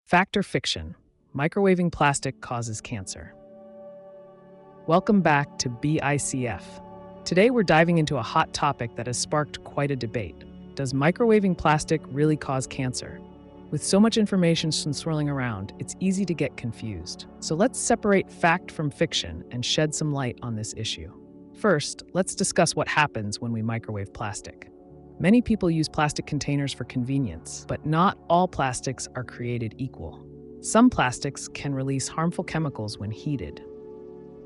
Fact or fiction? Microwaving plastic causes cancer. Welcome back to BICF. Today we're diving into a hot topic that has sparked quite a debate. Does microwaving plastic really cause cancer? With so much information swirling around, it's easy to get confused. So let's separate fact from fiction and shed some light on this issue. First, let's discuss what happens when we microwave plastic. Many people use plastic containers for convenience, but not all plastics are created equal. Some plastics can release harmful chemicals when heated.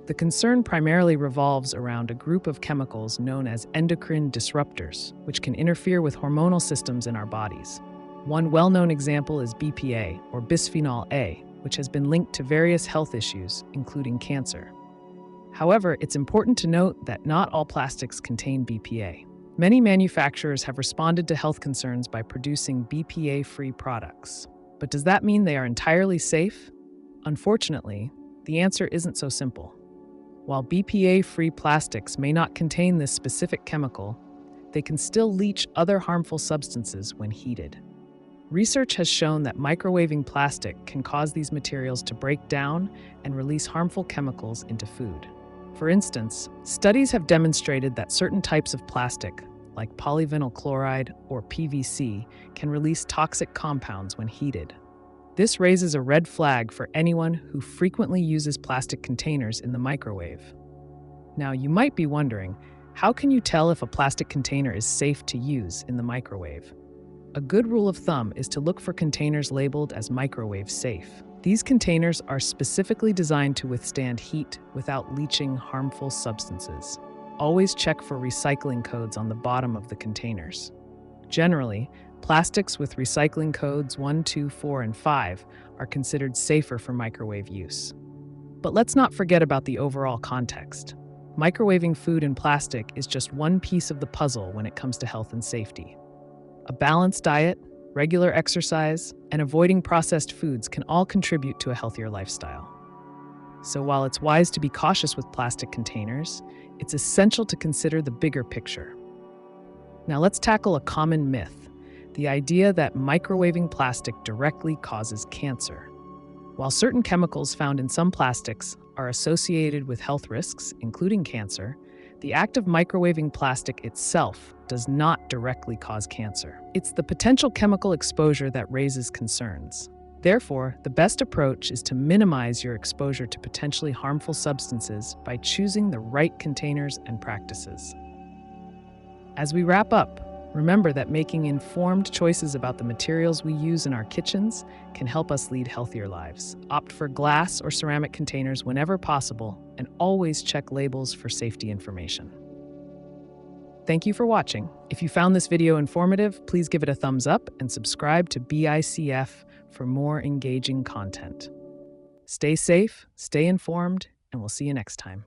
The concern primarily revolves around a group of chemicals known as endocrine disruptors, which can interfere with hormonal systems in our bodies. One well-known example is BPA, or bisphenol A, which has been linked to various health issues, including cancer. However, it's important to note that not all plastics contain BPA. Many manufacturers have responded to health concerns by producing BPA-free products. But does that mean they are entirely safe? Unfortunately, the answer isn't so simple. While BPA-free plastics may not contain this specific chemical, they can still leach other harmful substances when heated. Research has shown that microwaving plastic can cause these materials to break down and release harmful chemicals into food. For instance, studies have demonstrated that certain types of plastic, like polyvinyl chloride or PVC, can release toxic compounds when heated. This raises a red flag for anyone who frequently uses plastic containers in the microwave. Now, you might be wondering, how can you tell if a plastic container is safe to use in the microwave? A good rule of thumb is to look for containers labeled as microwave safe. These containers are specifically designed to withstand heat without leaching harmful substances. Always check for recycling codes on the bottom of the containers. Generally, plastics with recycling codes 1, 2, 4, and 5 are considered safer for microwave use. But let's not forget about the overall context. Microwaving food in plastic is just one piece of the puzzle when it comes to health and safety. A balanced diet, regular exercise, and avoiding processed foods can all contribute to a healthier lifestyle. So while it's wise to be cautious with plastic containers, it's essential to consider the bigger picture. Now let's tackle a common myth, the idea that microwaving plastic directly causes cancer. While certain chemicals found in some plastics are associated with health risks, including cancer, the act of microwaving plastic itself does not directly cause cancer. It's the potential chemical exposure that raises concerns. Therefore, the best approach is to minimize your exposure to potentially harmful substances by choosing the right containers and practices. As we wrap up, remember that making informed choices about the materials we use in our kitchens can help us lead healthier lives. Opt for glass or ceramic containers whenever possible, and always check labels for safety information. Thank you for watching. If you found this video informative, please give it a thumbs up and subscribe to BICF for more engaging content. Stay safe, stay informed, and we'll see you next time.